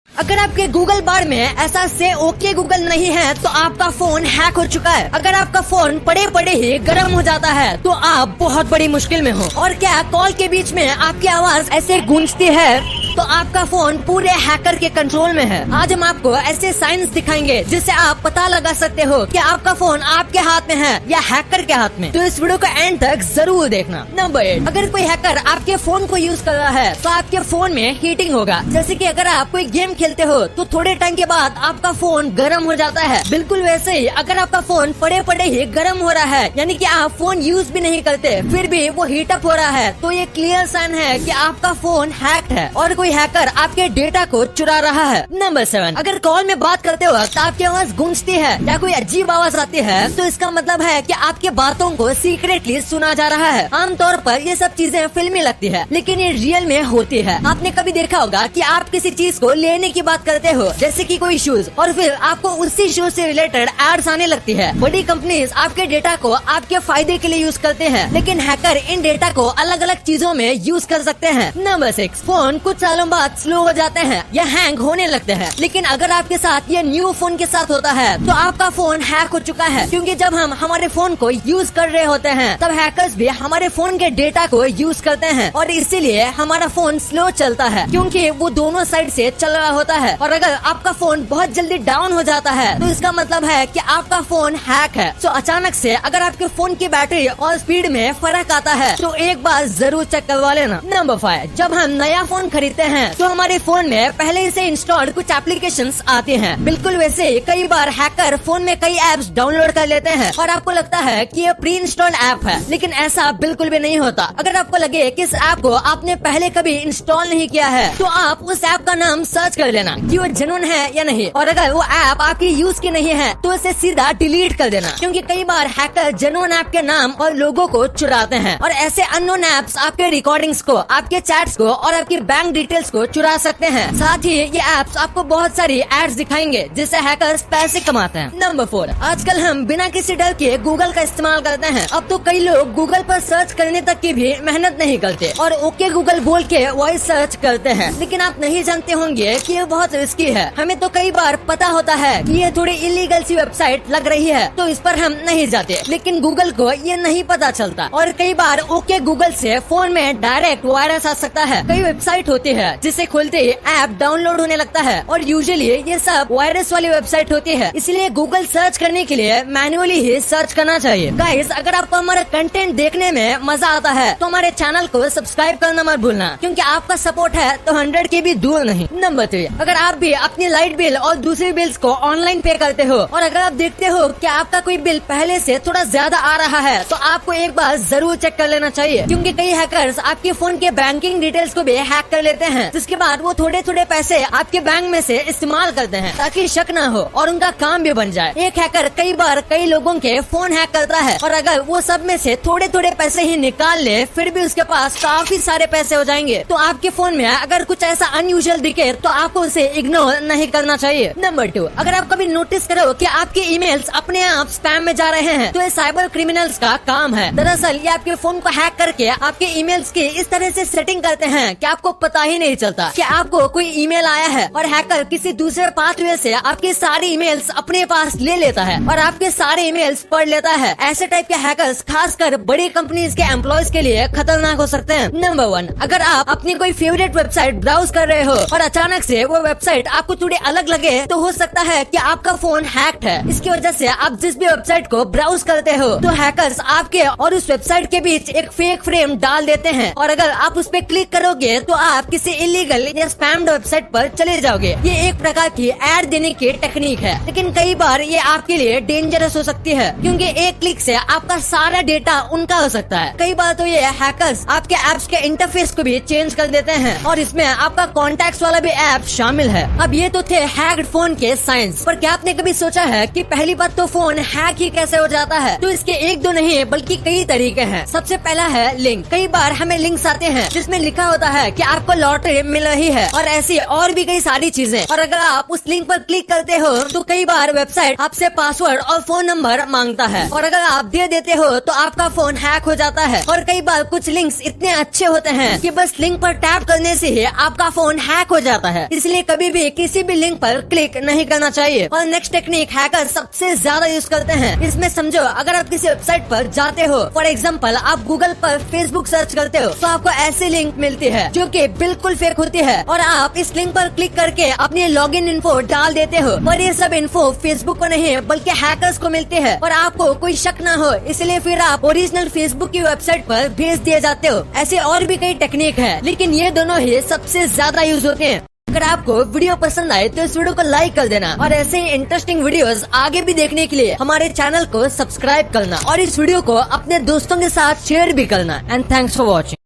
अगर आपके गूगल बार में ऐसा से ओके गूगल नहीं है तो आपका फोन हैक हो चुका है। अगर आपका फोन पड़े पड़े ही गर्म हो जाता है तो आप बहुत बड़ी मुश्किल में हो। और क्या कॉल के बीच में आपकी आवाज ऐसे गूंजती है तो आपका फोन पूरे हैकर के कंट्रोल में है। आज हम आपको ऐसे साइंस दिखाएंगे जिससे आप पता लगा सकते हो कि आपका फोन आपके हाथ में है या हैकर के हाथ में। तो इस वीडियो को एंड तक जरूर देखना। नंबर 8, अगर कोई हैकर आपके फोन को यूज कर रहा है तो आपके फोन में हीटिंग होगा। जैसे कि अगर आप कोई गेम खेलते हो तो थोड़े टाइम के बाद आपका फोन गर्म हो जाता है। बिल्कुल वैसे ही अगर आपका फोन पड़े पड़े ही गर्म हो रहा है, यानी कि आप फोन यूज भी नहीं करते फिर भी वो हीट अप हो रहा है, तो ये क्लियर साइन है कि आपका फोन हैक्ड है और कोई हैकर आपके डेटा को चुरा रहा है। नंबर 7, अगर कॉल में बात करते वक्त आपकी आवाज गूंजती है या कोई अजीब आवाज आती है तो इसका मतलब है कि आपके बातों को सीक्रेटली सुना जा रहा है। आमतौर पर ये सब चीजें फिल्मी लगती है लेकिन ये रियल में होती है। आपने कभी देखा होगा कि आप किसी चीज को लेने की बात करते हो, जैसे कि कोई शूज, और फिर आपको उसी शूज से रिलेटेड एड्स आने लगती है। बड़ी कंपनीज आपके डेटा को आपके फायदे के लिए यूज करते हैं, लेकिन हैकर इन डेटा को अलग अलग चीजों में यूज कर सकते हैं। नंबर 6, फोन कुछ सालों बाद स्लो हो जाते हैं या हैंग होने लगते हैं, लेकिन अगर आपके साथ ये न्यू फोन के साथ होता है तो आपका फोन हैक हो चुका है। क्योंकि जब हम हमारे फोन को यूज कर रहे होते हैं तब हैकर्स भी हमारे फोन के डेटा को यूज करते हैं और इसीलिए हमारा फोन स्लो चलता है, क्योंकि वो दोनों साइड से चल रहा होता है। और अगर आपका फोन बहुत जल्दी डाउन हो जाता है तो इसका मतलब है कि आपका फोन हैक है। तो अचानक से अगर आपके फोन की बैटरी और स्पीड में फर्क आता है तो एक बार जरूर चेक करवा लेना। नंबर 5, जब हम नया फोन खरीदते हैं तो हमारे फोन में पहले से इंस्टॉल्ड कुछ एप्लीकेशंस आते हैं। बिल्कुल वैसे कई बार हैकर फोन में कई एप्स डाउनलोड कर लेते हैं और आपको लगता है कि ये प्री इंस्टॉल्ड ऐप है, लेकिन ऐसा बिल्कुल भी नहीं होता। अगर आपको लगे कि इस ऐप को आपने पहले कभी इंस्टॉल नहीं किया है तो आप उस ऐप का नाम सर्च कर लेना कि वो जेन्युइन है या नहीं, और अगर वो ऐप आपकी यूज की नहीं है तो इसे सीधा डिलीट कर देना, क्योंकि कई बार हैकर जेन्युइन ऐप के नाम और लोगो को चुराते हैं और ऐसे अननोन ऐप्स आपके रिकॉर्डिंग्स को, आपके चैट्स को और आपकी बैंक डिटेल्स को चुरा सकते हैं। साथ ही ये ऐप्स आपको बहुत सारी एड्स दिखाएंगे जिससे हैकर्स पैसे कमाते हैं। नंबर 4, आजकल हम बिना किसी डर के गूगल का इस्तेमाल करते हैं। अब तो कई लोग गूगल पर सर्च करने तक की भी मेहनत नहीं करते और ओके गूगल बोल के वॉइस सर्च करते हैं, लेकिन आप नहीं जानते होंगे कि ये बहुत रिस्की है। हमें तो कई बार पता होता है कि ये थोड़ी इलीगल सी वेबसाइट लग रही है तो इस पर हम नहीं जाते, लेकिन गूगल को ये नहीं पता चलता और कई बार ओके गूगल से फोन में डायरेक्ट वायरस आ सकता है। कई वेबसाइट होती है जिसे खोलते ही ऐप डाउनलोड होने लगता है और यूजुअली ये सब वायरस वाली वेबसाइट होती है, इसलिए गूगल सर्च करने के लिए मैन्युअली ही सर्च करना चाहिए। गाइस, अगर आपको हमारा कंटेंट देखने में मजा आता है तो हमारे चैनल को सब्सक्राइब करना मत भूलना, क्योंकि आपका सपोर्ट है तो 100 के भी दूर नहीं। नंबर 3, अगर आप भी अपनी लाइट बिल और दूसरी बिल्स को ऑनलाइन पे करते हो और अगर आप देखते हो कि आपका कोई बिल पहले से थोड़ा ज्यादा आ रहा है तो आपको एक बार जरूर चेक कर लेना चाहिए, क्योंकि कई हैकर्स आपके फोन के बैंकिंग डिटेल्स को भी हैक कर लेते हैं, जिसके बाद वो थोड़े थोड़े पैसे आपके बैंक में से इस्तेमाल करते हैं ताकि शक न हो और उनका काम भी बन जाए। एक हैकर कई बार कई लोगों के फोन हैक करता है और अगर वो सब में से थोड़े थोड़े पैसे ही निकाल ले फिर भी उसके पास काफी सारे पैसे हो जाएंगे। तो आपके फोन में अगर कुछ ऐसा अनयूजुअल दिखे तो आपको उसे इग्नोर नहीं करना चाहिए। नंबर 2, अगर आप कभी नोटिस करो कि आपके ईमेल्स अपने आप स्पैम में जा रहे हैं तो ये साइबर क्रिमिनल्स का काम है। दरअसल ये आपके फोन को हैक करके आपके ईमेल्स की इस तरह से सेटिंग करते हैं कि आपको पता ही नहीं चलता कि आपको कोई ईमेल आया है और हैकर किसी दूसरे पाथवे से आपकी सारी ईमेल्स अपने पास ले लेता है और आपके सारे ईमेल्स पढ़ लेता है। ऐसे टाइप के हैकर्स खासकर बड़ी कंपनीज के एम्प्लॉयज के लिए खतरनाक हो सकते हैं। नंबर 1, अगर आप अपनी कोई फेवरेट वेबसाइट ब्राउज कर रहे हो और अचानक से वो वेबसाइट आपको थोड़ी अलग लगे तो हो सकता है कि आपका फोन हैक्ड है। इसकी वजह से आप जिस भी वेबसाइट को ब्राउज करते हो तो हैकर्स आपके और उस वेबसाइट के बीच एक फेक फ्रेम डाल देते हैं और अगर आप उस पर क्लिक करोगे तो आप किसी इलीगल या स्पैम्ड वेबसाइट पर चले जाओगे। ये एक प्रकार की ऐड देने की टेक्निक है, लेकिन कई बार ये आपके लिए डेंजरस हो सकती है, क्योंकि एक क्लिक से आपका सारा डेटा उनका हो सकता है। कई बार तो ये हैकर्स आपके ऐप्स के इंटरफेस को भी चेंज कर देते हैं और इसमें आपका कॉन्टैक्ट्स वाला भी ऐप शामिल है। अब ये तो थे हैक्ड फोन के साइंस, पर क्या आपने कभी सोचा है कि पहली बात तो फोन हैक ही कैसे हो जाता है? तो इसके एक दो नहीं बल्कि कई तरीके हैं। सबसे पहला है लिंक। कई बार हमें लिंक्स आते हैं जिसमें लिखा होता है कि आपको लॉटरी मिल रही है और ऐसी और भी कई सारी चीजें। और अगर आप उस लिंक पर क्लिक करते हो तो कई बार वेबसाइट आपसे पासवर्ड और फोन नंबर मांगता है और अगर आप दे देते हो तो आपका फोन हैक हो जाता है। और कई बार कुछ लिंक्स इतने अच्छे होते हैं कि बस लिंक पर टैप करने से ही आपका फोन हैक हो जाता है, इसलिए कभी भी किसी भी लिंक पर क्लिक नहीं करना चाहिए। और नेक्स्ट टेक्निक हैकर सबसे ज्यादा यूज करते हैं। इसमें समझो अगर आप किसी वेबसाइट पर जाते हो, फॉर एग्जाम्पल आप गूगल पर फेसबुक सर्च करते हो तो आपको ऐसी लिंक मिलती है जो कि बिल्कुल फेक होती है और आप इस लिंक पर क्लिक करके अपनी लॉगिन इन्फो डाल देते हो और ये सब इन्फो फेसबुक को नहीं बल्कि हैकर्स को मिलती है और आपको कोई शक न हो, इसलिए फिर आप ओरिजिनल फेसबुक की वेबसाइट पर भेज दिए जाते हो। ऐसे और भी कई टेक्निक है, लेकिन ये दोनों ही सबसे ज्यादा यूज होते हैं। अगर आपको वीडियो पसंद आए तो इस वीडियो को लाइक कर देना और ऐसे ही इंटरेस्टिंग वीडियोस आगे भी देखने के लिए हमारे चैनल को सब्सक्राइब करना और इस वीडियो को अपने दोस्तों के साथ शेयर भी करना। And thanks for watching.